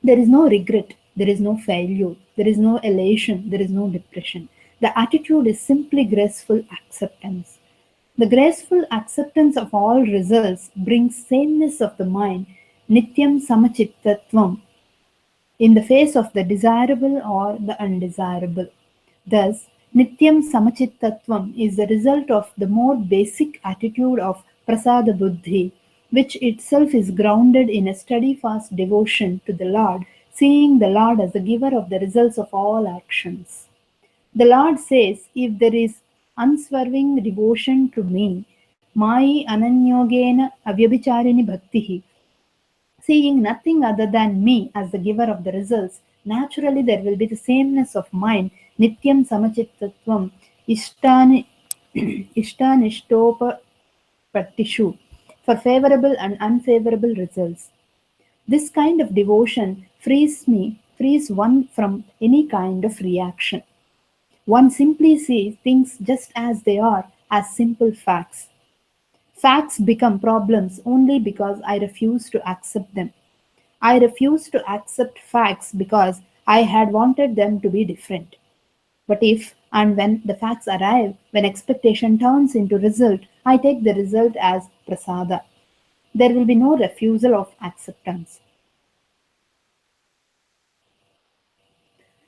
There is no regret, there is no failure, there is no elation, there is no depression. The attitude is simply graceful acceptance. The graceful acceptance of all results brings sameness of the mind, nityam samachittatvam, in the face of the desirable or the undesirable. Thus, nityam samachittatvam is the result of the more basic attitude of prasada buddhi, which itself is grounded in a steadfast devotion to the Lord, seeing the Lord as the giver of the results of all actions. The Lord says, if there is unswerving devotion to me, Mai ananyogena avyabhicharini bhaktihi, seeing nothing other than me as the giver of the results, naturally there will be the sameness of mind, nityam samachittatvam, ishtani, ishtanishtopatishu, for favorable and unfavorable results. This kind of devotion frees one from any kind of reaction. One simply sees things just as they are, as simple facts. Facts become problems only because I refuse to accept them. I refuse to accept facts because I had wanted them to be different. But if and when the facts arrive, when expectation turns into result, I take the result as prasada. There will be no refusal of acceptance.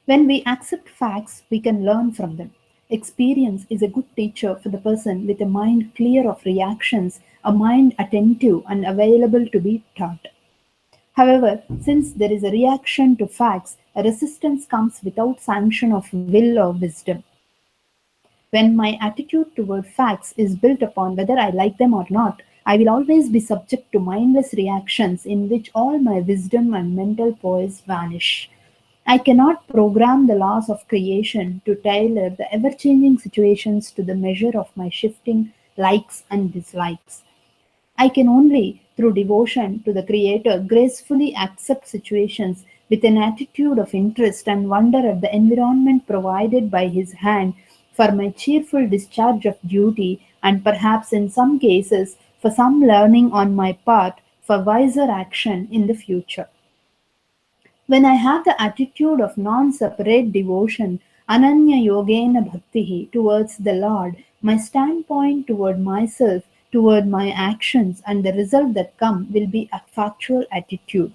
When we accept facts, we can learn from them. Experience is a good teacher for the person with a mind clear of reactions, a mind attentive and available to be taught. However, since there is a reaction to facts, a resistance comes without sanction of will or wisdom. When my attitude toward facts is built upon whether I like them or not, I will always be subject to mindless reactions in which all my wisdom and mental poise vanish. I cannot program the laws of creation to tailor the ever changing situations to the measure of my shifting likes and dislikes. I can only, through devotion to the Creator, gracefully accept situations with an attitude of interest and wonder at the environment provided by His hand for my cheerful discharge of duty, and perhaps in some cases for some learning on my part for wiser action in the future. When I have the attitude of non-separate devotion, ananya yogena bhaktihi, towards the Lord, my standpoint toward myself, toward my actions, and the result that come will be a factual attitude.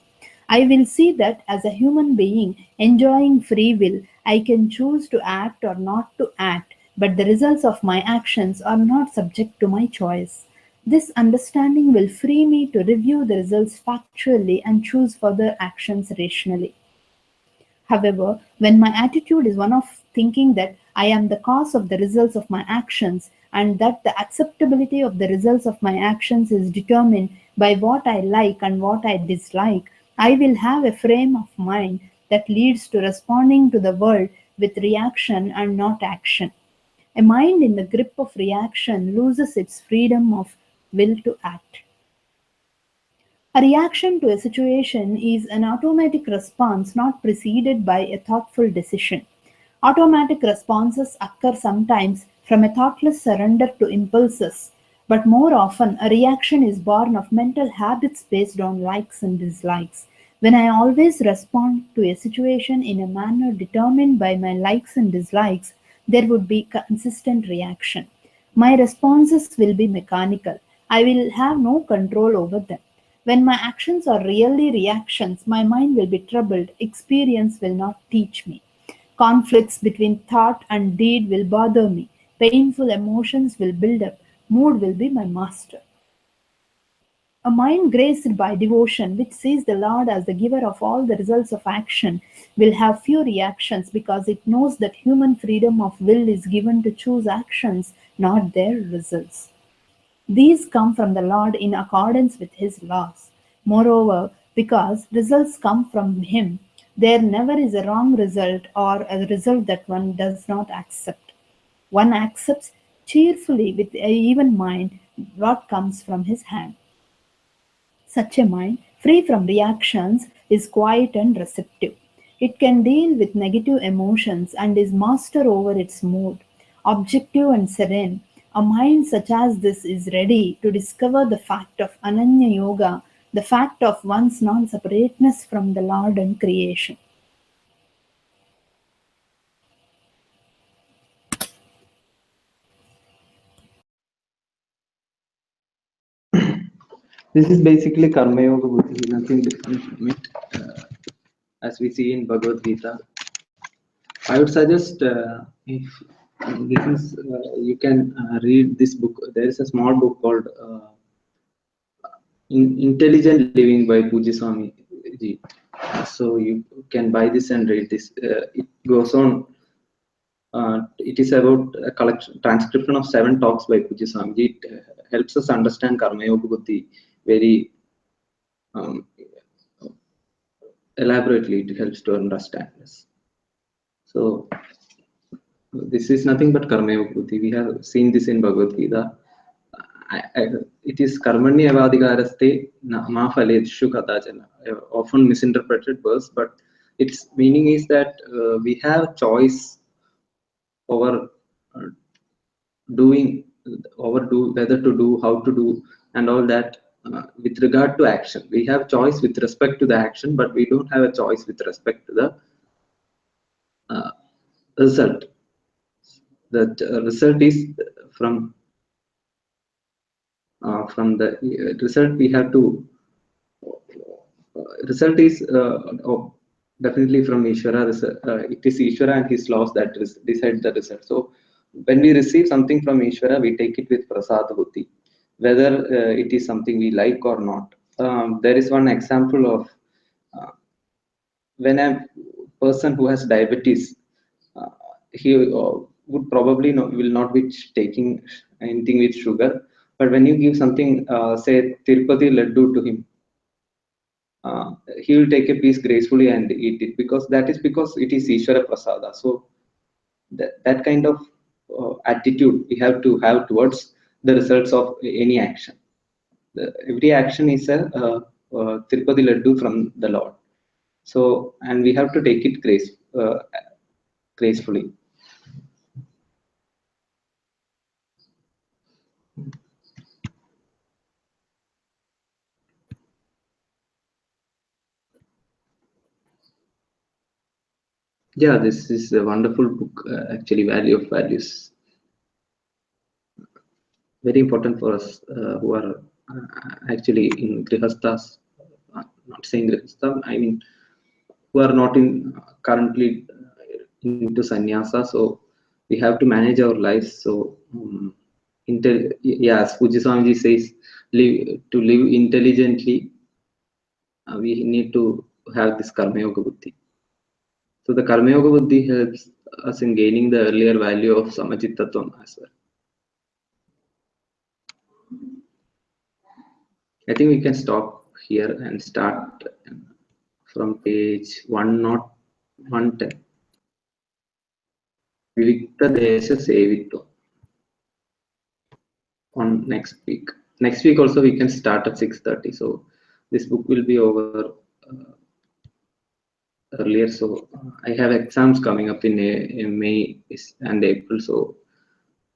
I will see that as a human being enjoying free will, I can choose to act or not to act, but the results of my actions are not subject to my choice. This understanding will free me to review the results factually and choose further actions rationally. However, when my attitude is one of thinking that I am the cause of the results of my actions and that the acceptability of the results of my actions is determined by what I like and what I dislike, I will have a frame of mind that leads to responding to the world with reaction and not action. A mind in the grip of reaction loses its freedom of will to act. A reaction to a situation is an automatic response not preceded by a thoughtful decision. Automatic responses occur sometimes from a thoughtless surrender to impulses, but more often a reaction is born of mental habits based on likes and dislikes. When I always respond to a situation in a manner determined by my likes and dislikes, there would be consistent reaction. My responses will be mechanical. I will have no control over them. When my actions are really reactions, my mind will be troubled. Experience will not teach me. Conflicts between thought and deed will bother me. Painful emotions will build up. Mood will be my master. A mind graced by devotion, which sees the Lord as the giver of all the results of action, will have few reactions because it knows that human freedom of will is given to choose actions, not their results. These come from the Lord in accordance with His laws. Moreover, because results come from Him, there never is a wrong result or a result that one does not accept. One accepts cheerfully with an even mind what comes from His hand. Such a mind, free from reactions, is quiet and receptive. It can deal with negative emotions and is master over its mood. Objective and serene, a mind such as this is ready to discover the fact of Ananya Yoga, the fact of one's non separateness from the Lord and creation. This is basically Karma Yoga Buddhi, nothing different from it, as we see in Bhagavad Gita. I would suggest if this is you can read this book. There is a small book called Intelligent Living by Puji Swami Ji. So you can buy this and read this. It goes on. It is about a collection transcription of 7 talks by Puji Swami Ji. It helps us understand Karma Yoga Buddhi very um, elaborately. It helps to understand this. So this is nothing but Karma Yoga Buddhi. We have seen this in Bhagavad Gita. It is Karmanya Evadhikaraste Ma Phaleshu Kadachana, often misinterpreted verse, but its meaning is that we have choice over doing, over do, whether to do, how to do, and all that. With regard to action, we have choice with respect to the action, but we don't have a choice with respect to the result. The result is from the result we have to result is definitely from Ishvara. It is Ishvara and his laws that decide the result. So when we receive something from Ishvara, we take it with prasad buddhi, whether it is something we like or not. There is one example of when a person who has diabetes, he would probably will not be taking anything with sugar, but when you give something, say Tirupati laddu to him, he will take a piece gracefully and eat it, because that is because it is Ishvara Prasada. So that kind of attitude we have to have towards the results of any action. Every action is a Tirupati Laddu from the Lord. So, and we have to take it gracefully. Yeah, this is a wonderful book, actually, Value of Values. Very important for us who are actually in Grihasthas, not saying Grihastha, I mean, who are not in currently into sannyasa. So we have to manage our lives. So, as Puji Swamiji says, to live intelligently, we need to have this Karma Yoga Buddhi. So the Karma Yoga Buddhi helps us in gaining the earlier value of Samachittattvam as well. I think we can stop here and start from page 110. Vivikta Desha Sevitvam on next week. Next week also we can start at 6:30. So this book will be over earlier. So I have exams coming up in May and April. So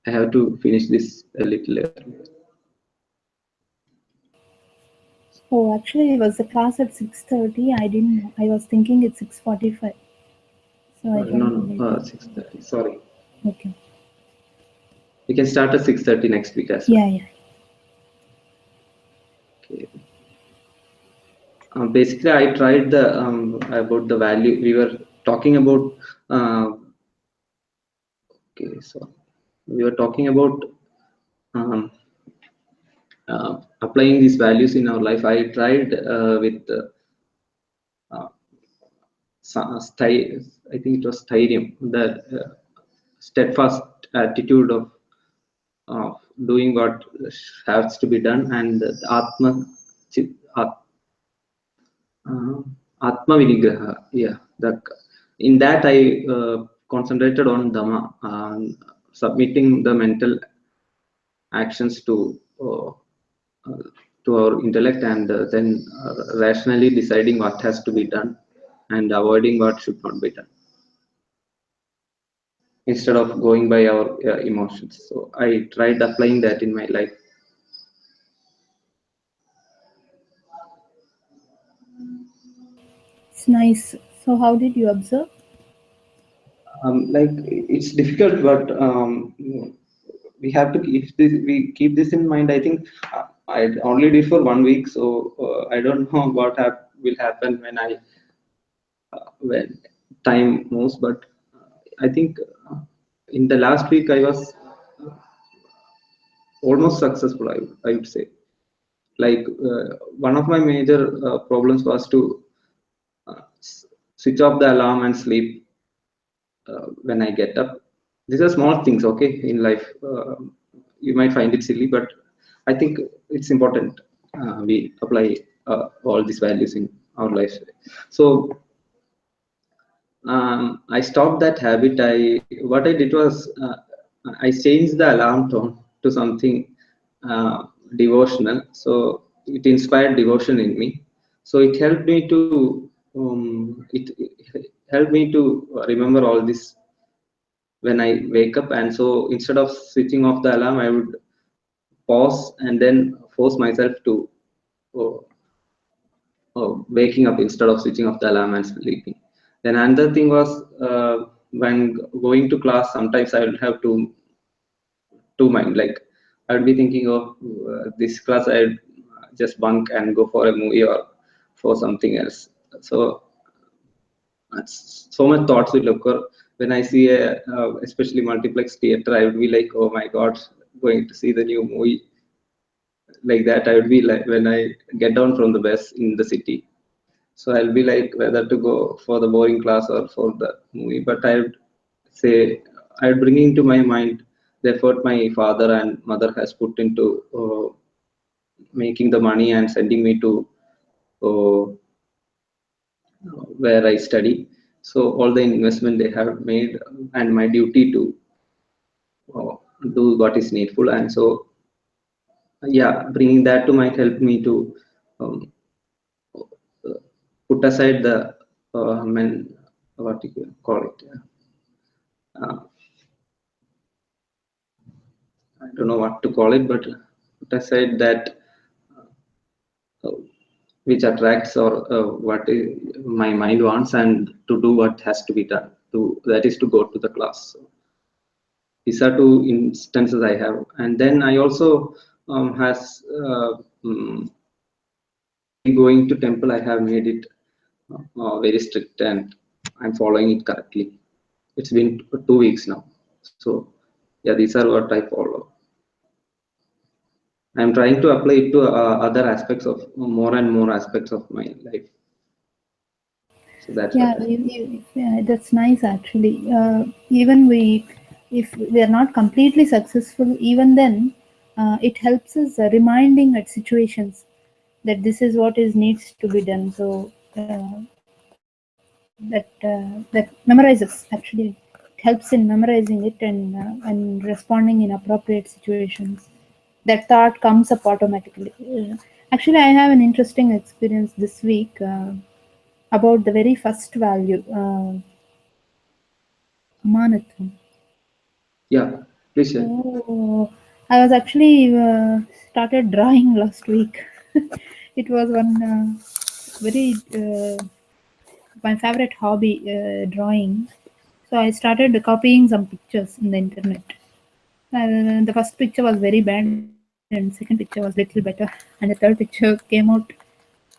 I have to finish this a little earlier. Oh, actually, it was the class at 6:30. I didn't. I was thinking it's 6:45. So I No, joined no, later. 6:30. Sorry. Okay. We can start at 6:30 next week as well. Yeah, yeah. Okay. Basically, I tried the about the value we were talking about. Okay, so we were talking about um, applying these values in our life. I tried with uh, I think it was Styrium, the steadfast attitude of doing what has to be done, and the uh, Atma Vinigraha. Yeah, in that I concentrated on Dhamma, submitting the mental actions to our intellect, and then rationally deciding what has to be done and avoiding what should not be done, instead of going by our emotions. So I tried applying that in my life. It's nice. So how did you observe? Like, it's difficult, but we have to keep this in mind. I think I only did for 1 week, so I don't know what will happen when time moves. But I think in the last week I was almost successful. I would say, like, one of my major problems was to switch off the alarm and sleep when I get up. These are small things, okay, in life. You might find it silly, but I think it's important. We apply all these values in our life. So I stopped that habit. What I did was I changed the alarm tone to something devotional. So it inspired devotion in me. So it helped me to it helped me to remember all this when I wake up. And so instead of switching off the alarm, I would pause and then force myself to uh, waking up instead of switching off the alarm and sleeping. Then another thing was, when going to class, sometimes I would have two mind. Like, I would be thinking of this class, I'd just bunk and go for a movie or for something else. So so much thoughts will occur when I see especially multiplex theater. I would be like, oh my god, going to see the new movie. Like that, I would be like when I get down from the bus in the city. So I'll be like whether to go for the boring class or for the movie. But I would say, I would bring into my mind the effort my father and mother has put into making the money and sending me to uh, where I study. So all the investment they have made, and my duty to uh, do what is needful. And so, yeah, bringing that to might help me to um, put aside the what you call it. Uh, I don't know what to call it, but put aside that uh, which attracts, or what my mind wants, and to do what has to be done. That is to go to the class. So these are two instances I have, and then I also has going to temple. I have made it very strict, and I'm following it correctly. It's been 2 weeks now. So yeah, these are what I follow. I'm trying to apply it to other aspects of more and more aspects of my life. So that's Yeah, what I. yeah, that's nice actually. Even if we are not completely successful, even then, it helps us reminding at situations that this is what is needs to be done. So that memorizes actually. It helps in memorizing it and responding in appropriate situations. That thought comes up automatically. Actually, I have an interesting experience this week about the very first value, Amanatvam. Yeah, please share. So I was actually started drawing last week. It was one very my favorite hobby, drawing. So I started copying some pictures in the internet. The first picture was very bad, and second picture was little better, and the third picture came out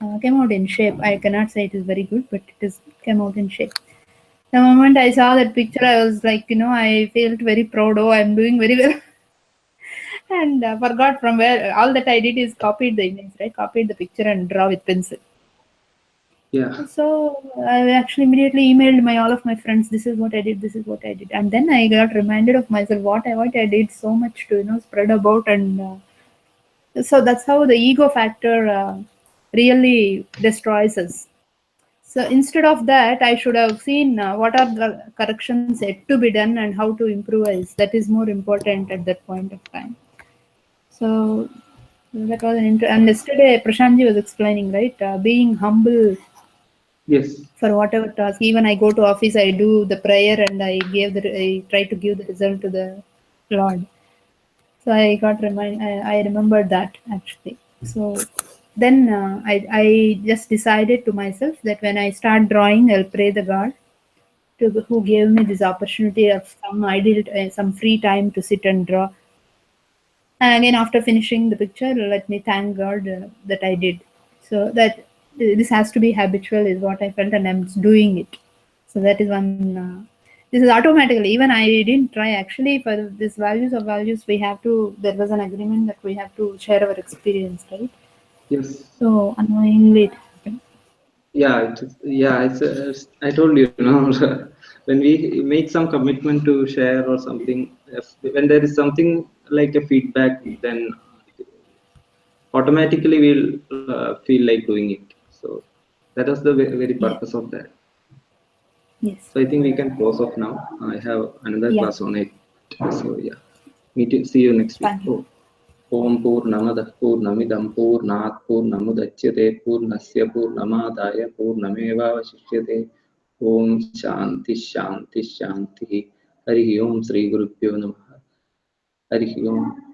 in shape. I cannot say it is very good, but it is came out in shape. The moment I saw that picture, I was like, I felt very proud. Oh, I'm doing very well. And forgot from where all that I did is copied the image, right? Copied the picture and draw with pencil. Yeah. So I actually immediately emailed all of my friends. This is what I did. This is what I did. And then I got reminded of myself what I did so much to spread about, and so that's how the ego factor really destroys us. So instead of that, I should have seen what are the corrections yet to be done and how to improvise. That is more important at that point of time. So that was and yesterday Prashantji was explaining, right? Being humble Yes. for whatever task. Even I go to office, I do the prayer and I try to give the result to the Lord. So I remembered that actually. So then I just decided to myself that when I start drawing, I'll pray the God who gave me this opportunity of some free time to sit and draw. And again, after finishing the picture, let me thank God that I did. So that this has to be habitual is what I felt, and I'm doing it. So that is one. This is automatically. Even I didn't try actually for this values of values. We have to. There was an agreement that we have to share our experience, right? Yes. So unknowingly it happened. I told you, when we make some commitment to share or something, when there is something like a feedback, then automatically we'll feel like doing it. So that was the very Yeah. purpose of that. Yes. So I think we can close off now. I have another Yeah. class on it. So yeah, see you next week. Thank you. Om Purnamadah Purnamidam Purnat Purnamudachyate Purnasya Purnamadaya Purnamevavashishyate. Om Shanti Shanti Shanti. Hari Om Sri Gurubhyo Namaha. Hari Om.